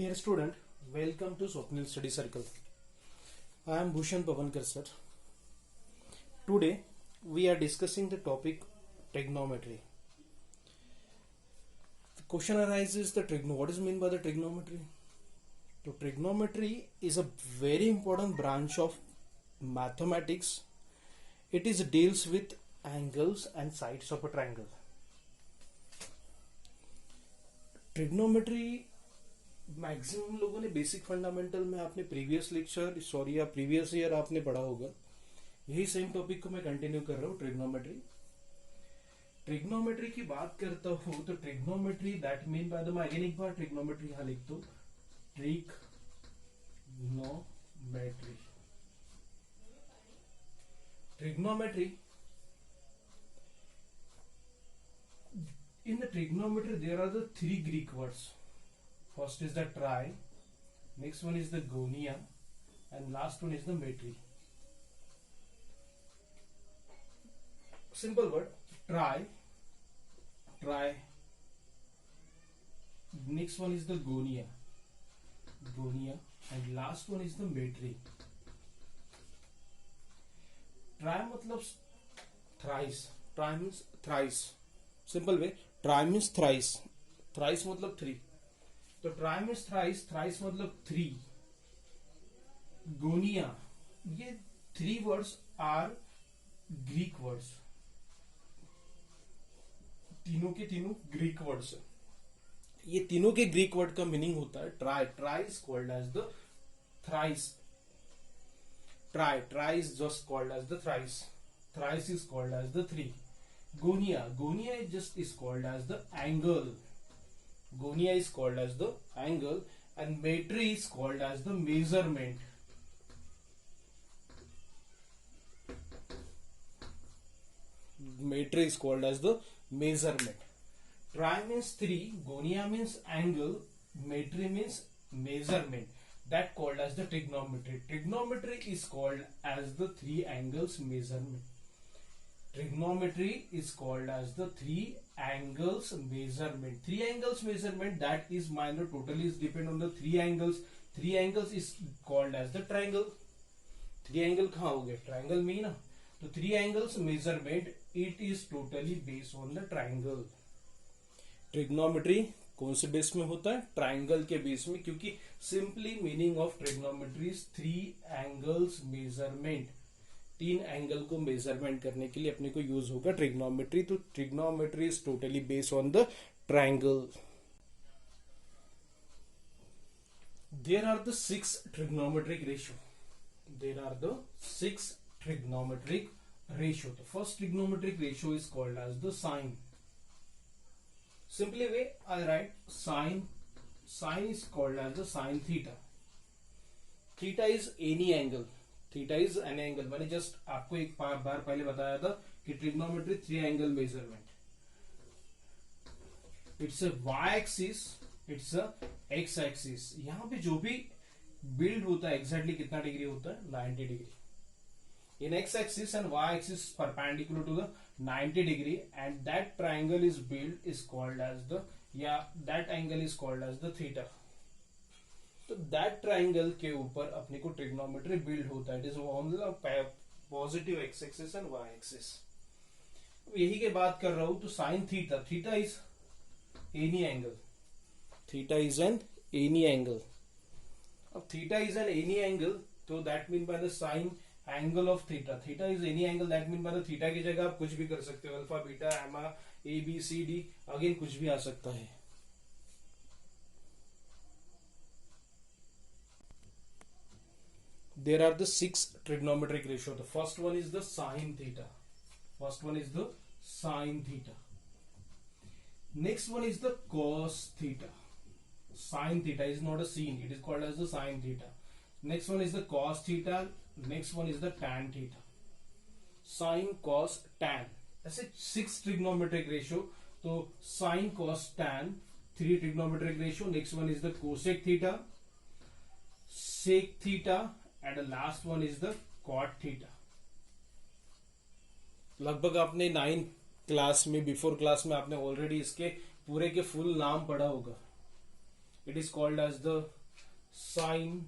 Dear student, welcome to Swapnil Study Circle. I am Bhushan Pavankar sir. Today we are discussing the topic trigonometry. The question arises what is meant by the trigonometry? So trigonometry is a very important branch of mathematics. It deals with angles and sides of a triangle. Trigonometry maximum लोगों ने basic fundamental में आपने previous lecture या previous year आपने पढ़ा होगा. यही same topic को मैं कंटिन्यू कर रहा हूँ. ट्रिग्नोमेट्री की बात करता हूँ तो trigonometry that mean by the मैं अगेन एक बार ट्रिग्नोमेट्री यहां लिख दो. Trigonometry in the trigonometry there are the three Greek words. First is the tri, next one is the gonia, and last one is the metri. Simple word tri. Next one is the gonia, and last one is the metri. Tri मतलब thrice. Tri means thrice. Simple way. Tri means thrice. Thrice मतलब three. तो tri means thrice, thrice मतलब three. गोनिया, ये three words are Greek words. तीनों के तीनों Greek words है. ये तीनों के ग्रीक वर्ड का मीनिंग होता है tri. Tri is called as the thrice. Tri is just called as the thrice. Thrice is called as the three. Gonia is just is called as the angle. Gonia is called as the angle and metri is called as the measurement. Metri is called as the measurement. Tri means three, gonia means angle, metri means measurement. That called as the trigonometry. Trigonometry is called as the three angles measurement. Trigonometry is called as the three angles measurement. Three angles measurement, that is minor, totally is depend on the three angles. Three angles is called as the triangle. Three angle कहाँ हो गए? Triangle में ही ना. तो three angles measurement, it is totally based on the triangle. Trigonometry कौन से base में होता है? ट्राइंगल के बेस में, क्योंकि simply meaning of trigonometry is three angles measurement. तीन एंगल को मेजरमेंट करने के लिए अपने को यूज होगा ट्रिग्नोमेट्री. तो trigonometry is totally based on the triangle. There are the six trigonometric ratio. The first trigonometric ratio is called as the sine. Simply way I write sine is called as the sine theta. Theta is any angle. Theta is an angle. मैंने just आपको एक बार पहले बताया था कि trigonometry three angle measurement. It's a Y axis, it's a X axis. यहां पे जो भी बिल्ड होता है एग्जैक्टली कितना डिग्री होता है? 90 degree. In x axis and Y axis perpendicular to the 90 degree, and that triangle is build is called as the, या that angle is called as the theta. तो दैट ट्राइंगल के ऊपर अपने को trigonometry build होता है. It is positive x axis and Y axis. यही के बात कर रहा हूं. तो sine theta is any angle. Theta is an any angle. अब theta is an any angle, तो that mean by the sine angle of theta. Theta is any angle, that mean by the theta की जगह आप कुछ भी कर सकते हो. अल्फा, बीटा, एमा, ए, बी, सी, डी, अगेन कुछ भी आ सकता है. There are the six trigonometric ratio. The first one is the sine theta. Next one is the cos theta. Sine theta is not a sin. It is called as the sine theta. Next one is the cos theta. Next one is the tan theta. Sine, cos, tan. ऐसे six trigonometric ratio. तो sine, cos, tan, three trigonometric ratio. Next one is the cosec theta, sec theta, and the last one is the cot theta. लगभग आपने 9 class में, before class में आपने already इसके पूरे के फुल नाम पढ़ा होगा. It is called as the sine,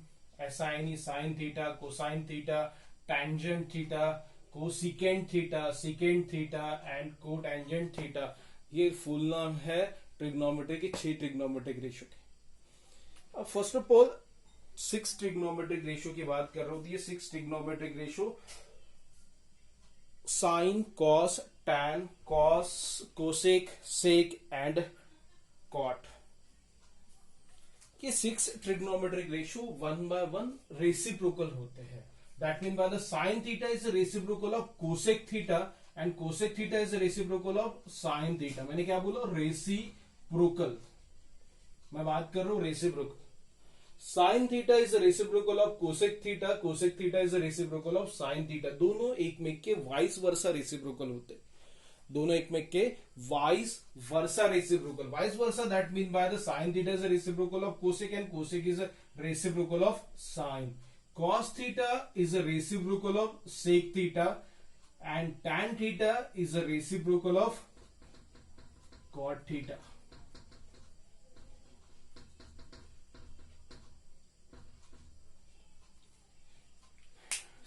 SINE, sine theta, cosine theta, tangent theta, cosecant theta, secant theta and cotangent theta. ये फुल नाम है ट्रिग्नोमेट्री के 6 ट्रिग्नोमेट्रिक रेशियो के. अब first of all 6 trigonometric ratio की बात कर रहा हूं. ये 6 trigonometric ratio sine, cos, tan, cos, cosec, sec and cot. ये 6 ट्रिग्नोमेट्रिक रेशियो 1/1 रेसिप्रोकल होते हैं. That mean by the sine theta is reciprocal of cosec theta and cosec theta is reciprocal of sine theta. मैंने क्या बोला? Reciprocal. मैं बात कर रहा हूं reciprocal. Sign theta is reciprocal of cosec theta, cosec theta is reciprocal of sine theta. दोनों एक में के वाइस वर्सा रेसिप्रोकल होते हैं. दोनों एक में के vice versa reciprocal. Vice versa that mean by the sine theta is reciprocal of cosec and cosec is reciprocal of sign. cos theta is a reciprocal of sec theta and tan theta is a reciprocal of cot theta.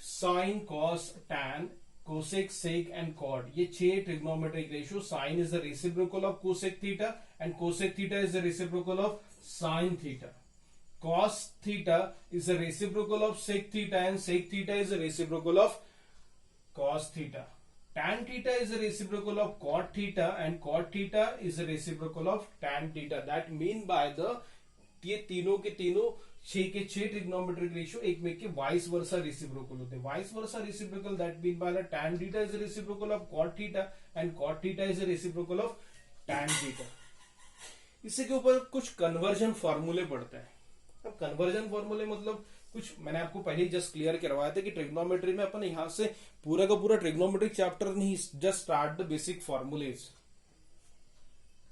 Sin, cos, tan, cosec, sec and cot. ये 6 trigonometric ratio. Sin is the reciprocal of cosec theta and cosec theta is the reciprocal of sin theta. Cos theta is a reciprocal of sec theta and sec theta is a reciprocal of cos theta. Tan theta is a reciprocal of cot theta and cot theta is a reciprocal of tan theta. That mean by the ये तीनों के तीनों 6 के 6 trigonometric ratio एक में के vice versa reciprocal होते हैं. Vice versa reciprocal that mean by the tan theta is a reciprocal of cot theta and cot theta is a reciprocal of tan theta. इससे के ऊपर कुछ कन्वर्जन फॉर्मूले पढ़ते हैं. अब कन्वर्जन फॉर्मूले मतलब कुछ मैंने आपको पहले ही जस्ट क्लियर करवाया था कि ट्रिग्नोमेट्री में अपन यहां से पूरा का पूरा ट्रिग्नोमेट्रिक चैप्टर नहीं, just start the basic formulas.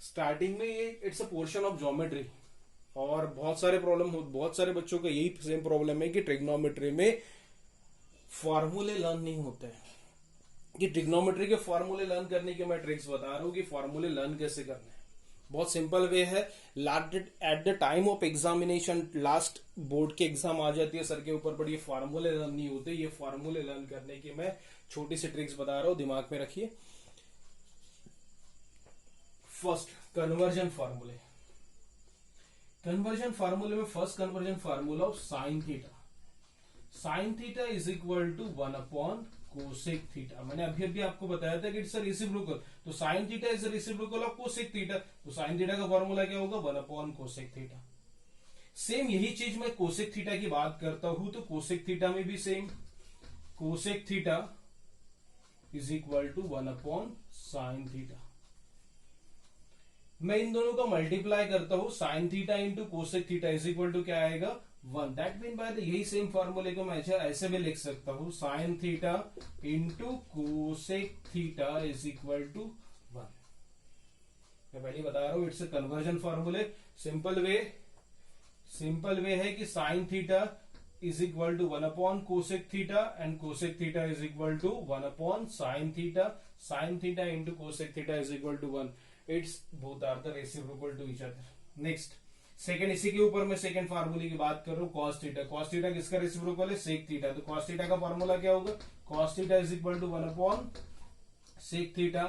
Starting में ये it's a portion of geometry और बहुत सारे बच्चों का यही सेम प्रॉब्लम है कि ट्रिग्नोमेट्री में फॉर्मूले लर्न नहीं होते हैं. कि ट्रिग्नोमेट्री के फॉर्मूले लर्न करने के मैं ट्रिक्स बता रहा हूं कि फॉर्मूले लर्न कैसे करने हैं. बहुत सिंपल वे है. At the time of examination, last board की एग्जाम आ जाती है सर के ऊपर, बट ये फॉर्मूले लर्न नहीं होते. ये फॉर्मूले लर्न करने की मैं छोटी सी ट्रिक्स बता रहा हूं, दिमाग में रखिए. फर्स्ट कन्वर्जन फॉर्मूले. कन्वर्जन फॉर्मूले में first conversion formula of sine theta. Sine theta is equal to 1 upon cosec theta. मैंने अभी अभी आपको बताया था कि इट्स अ रेसिप्रोकल. तो sine theta is a reciprocal of cosec theta. तो साइन थीटा का फॉर्मूला क्या होगा? 1 अपॉन कोसेक थीटा. सेम यही चीज मैं कोसेक थीटा की बात करता हूं तो कोसेक थीटा में भी same. Cosec theta is equal to 1 upon sine theta. मैं इन दोनों का मल्टीप्लाई करता हूं. Sine theta into cosec theta is equal to क्या आएगा? 1. दैट मीन बाय द यही सेम फॉर्मूले को मैं ऐसे भी लिख सकता हूं. Sine theta into cosec theta is equal to 1. मैं पहले बता रहा हूं इट्स अ कन्वर्जन फॉर्मूले. सिंपल वे है कि sine theta is equal to 1 upon cosec theta and cosec theta is equal to 1 upon sine theta. Sine theta into cosec theta is equal to 1. It's both are the reciprocal to each other. Next second, इसी के ऊपर मैं second फार्मूले की बात कर रहा हूं. Cos theta. कॉस थीटा किसका रेसिप्रोकल है? Sec theta. तो कॉस थीटा का फॉर्मूला क्या होगा? Cos theta is equal to 1 upon sec theta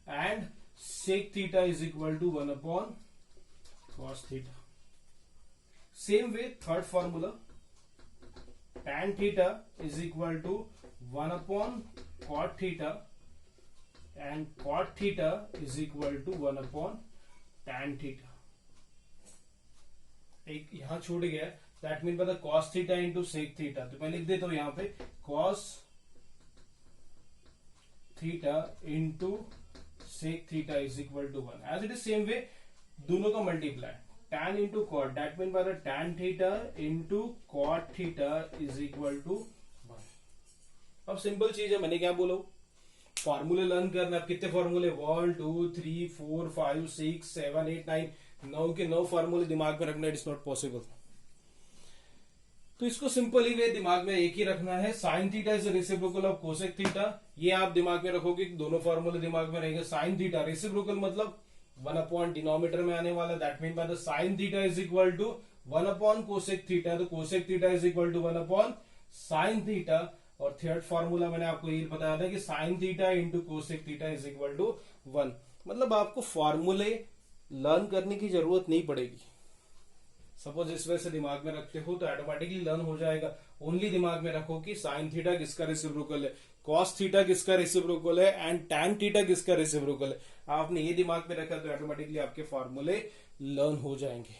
and sec theta is equal to 1 upon cos theta. Same way third formula tan theta is equal to 1 upon cot theta and cot theta is equal to 1 upon tan theta. एक यहां छूट गया. That mean by the cos theta into sec theta. तो मैं लिख देता हूं यहां पे cos theta into sec theta is equal to 1. as it is same way दोनों का multiply. tan into cot, that mean by the tan theta into cot theta is equal to 1. अब सिंपल चीज है. मैंने क्या बोला? फॉर्मूले लर्न करना. अब कितने फॉर्मूले? 1 2 3 4 5 6 7 8 9. 9 के 9 फॉर्मूले दिमाग में रखना. It's not possible. तो इसको सिंपल ही वे दिमाग में एक ही रखना है. Sine theta is reciprocal of cosec theta. ये आप दिमाग में रखोगे. दोनों फॉर्मूले दिमाग में रहेंगे. साइन थीटा रेसिप्रोकल मतलब 1 अपॉन डिनोमिनेटर में आने वाला, that mean by the sine theta is equal to 1 upon cosec theta, तो cosec theta is equal to 1 upon sine theta. और थर्ड फॉर्मूला मैंने आपको ये बताया था कि sine theta into cosec theta is equal to 1। मतलब आपको फॉर्मूले लर्न करने की जरूरत नहीं पड़ेगी। सपोज इस वजह से दिमाग में रखते हो तो ऑटोमेटिकली लर्न हो जाएगा। ओनली दिमाग में रखो कि साइन थीटा किसका रेसिप्रोकल है, कॉस थीटा किसका रेसिप्रोकल है एंड टैन थीटा किसका रेसिप्रोकल है। आपने ये दिमाग में रखा तो ऑटोमेटिकली आपके फॉर्मूले लर्न हो जाएंगे।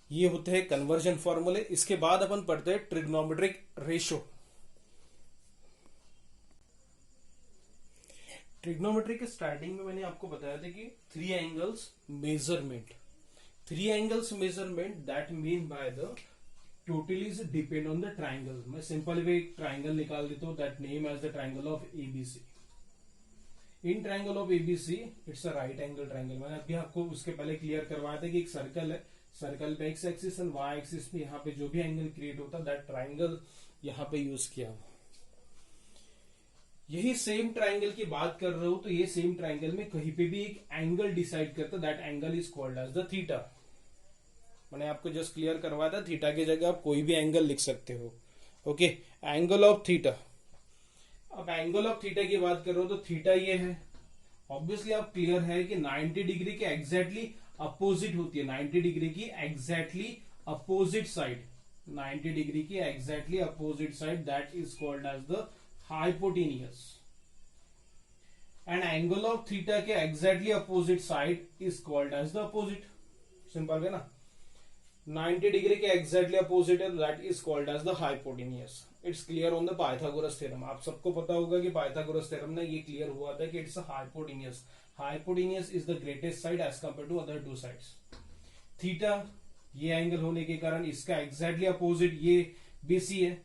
ये होते हैं कन्वर्जन फॉर्मूले। इसके बाद अपन पढ़ते हैं ट्रिग्नोमेट्रिक रेशो। ट्रिग्नोमेट्री के स्टार्टिंग में मैंने आपको बताया था कि 3 angles measurement, 3 angles measurement that mean by the total is depend on the triangle. मैं सिंपल वे एक ट्राइंगल निकाल देता हूं, that name as the triangle of ABC. In triangle of ABC it's a right angle triangle. मैंने अभी आपको उसके पहले क्लियर करवाया था कि एक सर्कल है, सर्कल पे X axis and Y axis पे यहाँ पे जो भी एंगल क्रिएट होता है दैट ट्राइंगल यहाँ पे यूज किया हुआ। यही सेम ट्राइंगल की बात कर रहे हो तो ये सेम ट्राइंगल में कहीं पे भी एक एंगल डिसाइड करता, that angle is called as the theta. मैंने आपको जस्ट क्लियर करवाया था, थीटा की जगह आप कोई भी एंगल लिख सकते हो। Okay, angle of theta. अब एंगल ऑफ थीटा की बात करो तो थीटा ये है, ऑब्वियसली आप क्लियर है कि 90 डिग्री के एग्जैक्टली अपोजिट होती है, 90 डिग्री की एग्जैक्टली अपोजिट साइड, 90 डिग्री की exactly opposite side that is called as the hypotenuse. And angle of theta के exactly opposite side is called as the opposite. Simple है ना, 90 डिग्री के exactly opposite है, that is called as the hypotenuse. It's clear on the Pythagoras theorem. आप सबको पता होगा कि पाइथागोरस थ्योरम ने ये क्लियर हुआ था कि it's a hypotenuse. Hypotenuse is the greatest side as compare to other two sides. Theta ये एंगल होने के कारण इसका एग्जैक्टली अपोजिट ये बीसी है,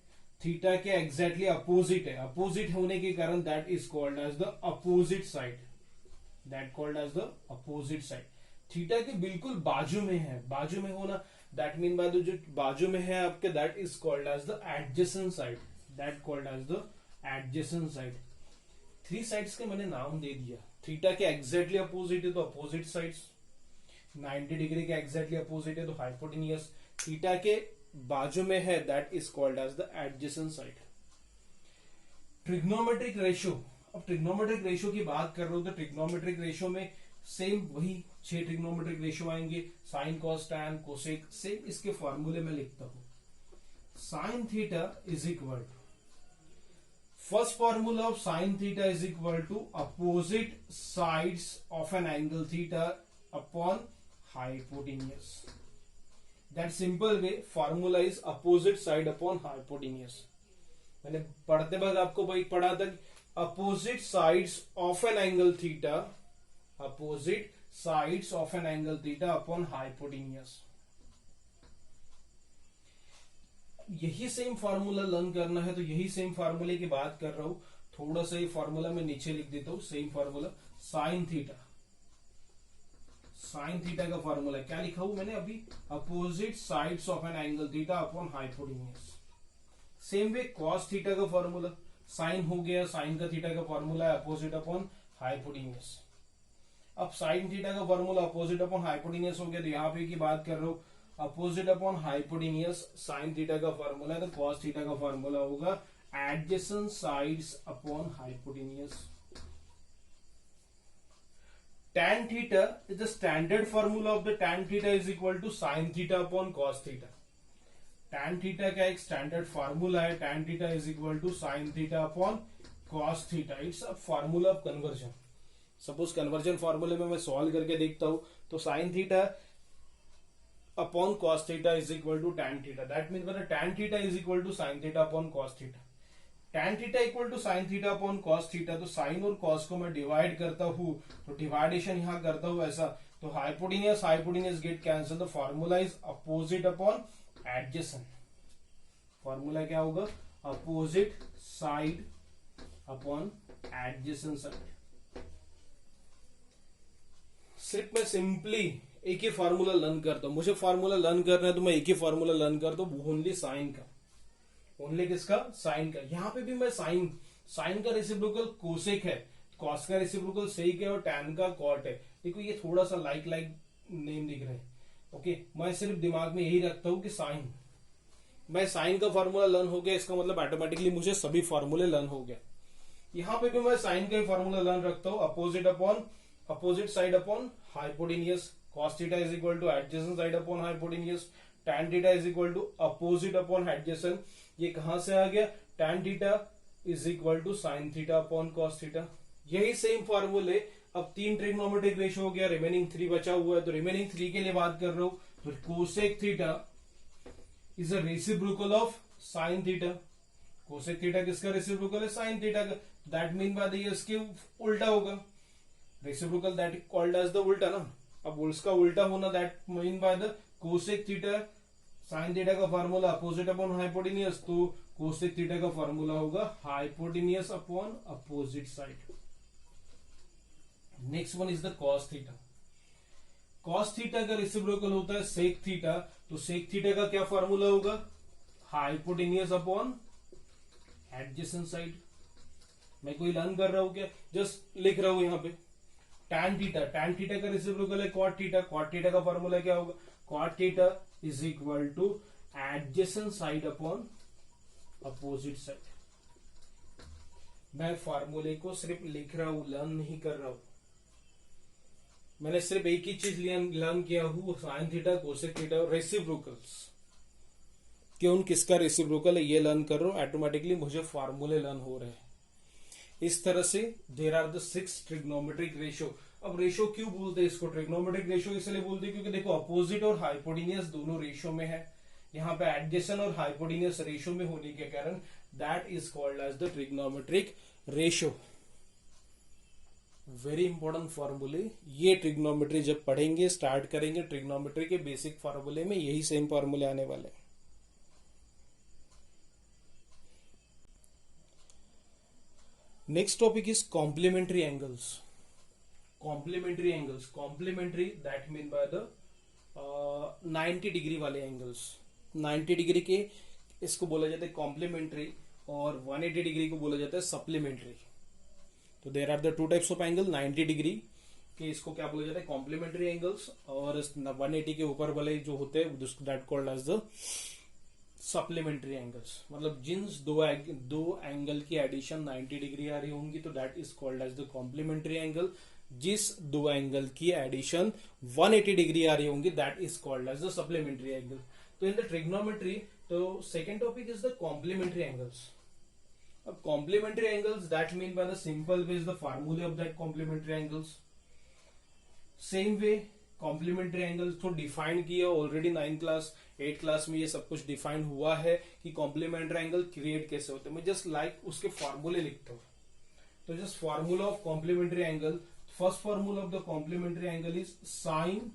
थीटा के एग्जैक्टली अपोजिट है, अपोजिट होने के कारण that is called as the opposite side, that called as the opposite side. Theta के बिल्कुल बाजू में है, बाजू में होना दैट मीन बाय द जो बाजू में है आपके that is called as the adjacent side, that called as the adjacent side. 3 sides के मैंने नाम दे दिया। थीटा के एग्जैक्टली अपोजिट है तो अपोजिट साइड्स, 90 डिग्री के एग्जैक्टली अपोजिट है तो हाइपोटेनियस, थीटा के बाजू में है that is called as the adjacent side. Trigonometric ratio. अब ट्रिग्नोमेट्रिक रेशो की बात कर रहे हो तो ट्रिग्नोमेट्रिक रेशो में सेम वही 6 ट्रिग्नोमेट्रिक रेशो आएंगे, sine cos tan cosec. Same इसके फॉर्मूले में लिखता हूं, sine theta is equal to, first formula of sine theta is equal to opposite sides of an angle theta upon hypotenuse. That simple way formula is opposite side upon hypotenuse. मैंने पढ़ते वक्त आपको भाई पढ़ा था opposite sides of an angle theta, opposite sides of an angle theta upon hypotenuse. यही same formula learn करना है तो यही सेम फॉर्मूले की बात कर रहा हूं। थोड़ा सा ये फॉर्मूला मैं नीचे लिख देता हूं, same formula sine theta, sine theta का फॉर्मूला क्या लिखा हूं मैंने अभी, opposite sides of an angle theta upon hypotenuse. Same way cos theta का फॉर्मूला, साइन हो गया, साइन का थीटा का फॉर्मूला है अपोजिट अपॉन हाइपोटेनियस। अब साइन थीटा का फॉर्मूला अपोजिट अपॉन हाइपोटेनियस हो गया तो यहां पे की बात कर रहा हूं opposite upon hypotenuse, sign theta का फॉर्मूला है तो कॉस थीटा का फॉर्मूला होगा adjacent sides upon hypotenuse. tan theta is the standard formula of the tan theta is equal to sin theta upon cos theta. tan theta का एक standard formula है, tan theta is equal to sin theta upon cos theta. It's a formula of conversion. Suppose conversion फॉर्मूले में मैं solve करके देखता हूं तो sin theta upon cos theta is equal to tan theta. That means when tan theta is equal to sin theta upon cos theta. tan theta equal to sine theta upon cos theta, तो sine और cos को मैं divide करता हूं तो डिवाइडेशन यहां करता हूं ऐसा, तो hypotenuse hypotenuse get cancel, the formula is opposite upon adjacent. Formula क्या होगा, opposite side upon adjacent side. सिर्फ मैं सिंपली एक ही फॉर्मूला लर्न करता हूं, मुझे फॉर्मूला लर्न करना है तो मैं एक ही फॉर्मूला लर्न करता हूं, ओनली साइन का, ओनली किसका, साइन का। यहां पे भी मैं साइन का रेसिप्रोकल कोसेक है, कॉस का रेसिप्रोकल सेक है और टैन का कॉट है। देखो ये थोड़ा सा लाइक नेम दिख रहा है। ओके, मैं सिर्फ दिमाग में यही रखता हूं कि साइन, मैं साइन का फॉर्मूला लर्न हो गया, इसका मतलब ऑटोमेटिकली मुझे सभी फॉर्मूले लर्न हो गया। यहां पे भी मैं साइन का ही फॉर्मूला लर्न रखता हूं, opposite side upon hypotenuse, cos theta is equal to adjacent side upon hypotenuse, tan theta is equal to opposite upon adjacent. ये कहां से आ गया, tan theta is equal to sine theta upon cos theta. यही same फॉर्मूले अब 3 trigonometric ratio हो गया, रिमेनिंग 3 बचा हुआ है, तो रिमेनिंग 3 के लिए बात कर रहा हूं, तो cosec theta is a reciprocal of sine theta. Cosec theta किसका रेसिप्रोकल है, साइन थीटा का। दैट मीन बाय ये इसके उल्टा होगा, reciprocal that called as the उल्टा ना। अब उसका उल्टा होना that mean by the cosec theta, sine theta का फार्मूला अपोजिट अपॉन हाइपोटेनियस, तो कोसेक थीटा का फार्मूला होगा hypotenuse upon opposite side. Next one is the cos theta. Cos theta का रेसिप्रोकल होता है सेक थीटा, तो सेक थीटा का क्या फार्मूला होगा, हाइपोटेनियस अपॉन एडजेसेंट साइड। मैं कोई लर्न कर रहा हूं क्या, जस्ट लिख रहा हूं यहां पे। tan थीटा का रेसिप्रोकल है cot थीटा का फॉर्मूला क्या होगा, cot theta is equal to adjacent side upon opposite side. मैं फॉर्मूले को सिर्फ लिख रहा हूं, लर्न नहीं कर रहा हूं। मैंने सिर्फ एक ही चीज लर्न किया हूं, sine theta cosec theta reciprocals, क्यों किसका रेसिप्रोकल है ये लर्न कर रहा हूं, ऑटोमेटिकली मुझे फॉर्मूले लर्न हो रहे हैं। इस तरह से there are the 6 trigonometric ratio. अब रेशियो क्यों बोलते हैं इसको, ट्रिग्नोमेट्रिक रेशियो इसलिए बोलते हैं क्योंकि देखो अपोजिट और हाइपोटेनियस दोनों रेशियो में है, यहाँ पे एडजेसेंट और हाइपोटेनियस रेशियो में होने के कारण that is called as the trigonometric ratio. Very important फॉर्मूले, ये ट्रिग्नोमेट्री जब पढ़ेंगे स्टार्ट करेंगे ट्रिग्नोमेट्री के बेसिक फॉर्मूले में यही सेम फॉर्मूले आने वाले हैं। Next topic is complementary angles. Complementary that mean by the 90 degree वाले एंगल्स। 90 डिग्री के इसको बोला जाता है कॉम्प्लीमेंट्री और 180 डिग्री को बोला जाता है सप्लीमेंट्री। तो there are the 2 types of angle. 90 degree के इसको क्या बोला जाता है कॉम्प्लीमेंट्री एंगल्स, और 180 के ऊपर वाले जो होते हैं that called as the supplementary angles. मतलब जिन दो एंगल की एडिशन 90 डिग्री आ रही होंगी तो that is called as the complementary angle. जिस दो एंगल की एडिशन 180 डिग्री आ रही होंगी that is called as the supplementary angle. तो इन द ट्रिग्नोमेट्री, तो second topic is the complementary angles. अब complementary angles that mean by the simple way is the फार्मूले of that complementary angles. Same way complementary angles तो define किया already 9 class 8 class में, ये सब कुछ define हुआ है कि कॉम्प्लीमेंट्री एंगल क्रिएट कैसे होते हैं। मैं जस्ट उसके फॉर्मूले लिखता हूं। तो just formula of complementary angle, first formula of the complementary angle is sine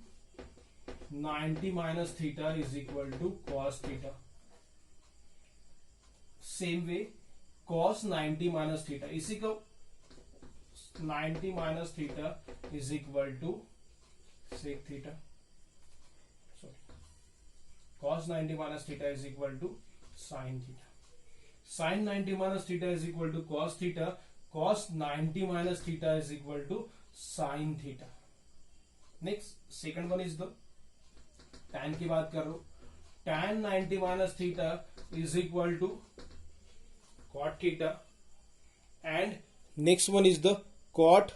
90 minus theta is equal to cos theta. Same way cos 90 minus theta, इसी को 90 minus theta is equal to sec theta. cos 90 minus theta is equal to sin theta. Sin 90 minus theta is equal to cos theta. Cos 90 minus theta is equal to sin theta. Next, second one is the tan की बात कर रहा हूं। tan 90 minus theta is equal to cot theta. And next one is the cot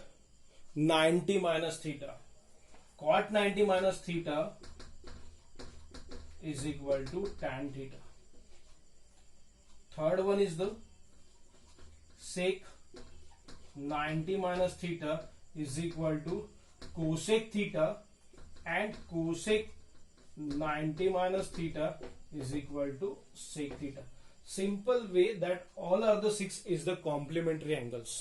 90 minus theta. Cot 90 minus theta is equal to tan theta. Third one is the sec 90 minus theta is equal to cosec theta, and cosec 90 minus theta is equal to sec theta. Simple way that all are the 6 is the complementary angles.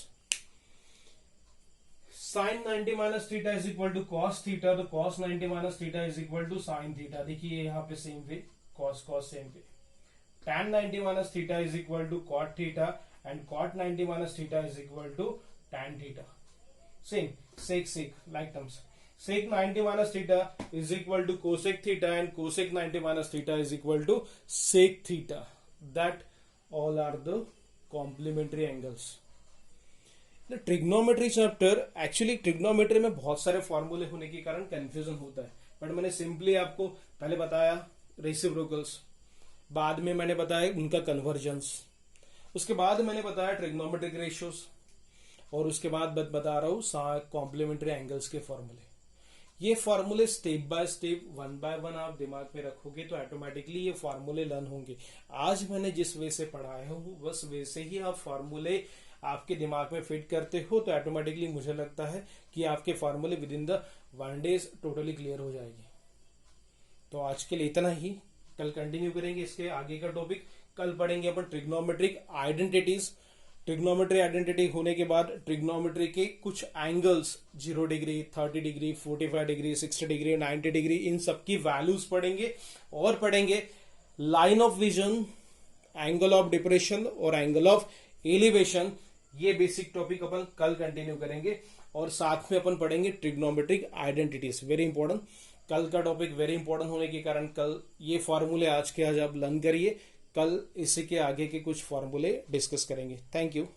Sin 90 minus theta is equal to cos theta, तो cos 90 minus theta is equal to sin theta। देखिए यहाँ पे same way cos same way. tan 90 minus theta is equal to cot theta, and cot 90 minus theta is equal to tan theta. Same sec like terms. Sec 90 minus theta is equal to cosec theta, and cosec 90 minus theta is equal to sec theta. That all are the complementary angles. Trigonometry chapter, actually trigonometry में बहुत सारे फॉर्मूले होने के कारण confusion होता है, but मैंने सिंपली आपको पहले बताया रेसिप्रोकल्स, बाद में मैंने बताया उनका कन्वर्जेंस, उसके बाद मैंने बताया ट्रिग्नोमेट्रिक रेशियोज, और उसके बाद बता रहा हूं कॉम्प्लीमेंट्री एंगल्स के फॉर्मूले। ये फॉर्मूले step by step, one by one आप दिमाग में रखोगे तो ऑटोमेटिकली ये फॉर्मूले लर्न होंगे। आज मैंने जिस वे से पढ़ाया हूँ बस वैसे ही आप फॉर्मूले आपके दिमाग में फिट करते हो तो ऑटोमेटिकली मुझे लगता है कि आपके फॉर्मूले with in the 1 days totally clear हो जाएगी। तो आज के लिए इतना ही, कल कंटिन्यू करेंगे इसके आगे का टॉपिक। कल पढ़ेंगे अपन ट्रिग्नोमेट्रिक आइडेंटिटीज। ट्रिग्नोमेट्री आइडेंटिटी होने के बाद ट्रिग्नोमेट्री के कुछ angles 0 degree, 30 degree, 45 degree, 60 degree, 90 degree, इन सब की वैल्यूज पढ़ेंगे, और पढ़ेंगे line of vision, angle of depression और एंगल ऑफ एलिवेशन। ये बेसिक टॉपिक अपन कल कंटिन्यू करेंगे, और साथ में अपन पढ़ेंगे ट्रिग्नोमेट्रिक आइडेंटिटीज, वेरी इंपॉर्टेंट। कल का टॉपिक वेरी इंपॉर्टेंट होने के कारण कल ये फॉर्मूले आज के आज आप लर्न करिए, कल इसी के आगे के कुछ फॉर्मूले डिस्कस करेंगे। Thank you.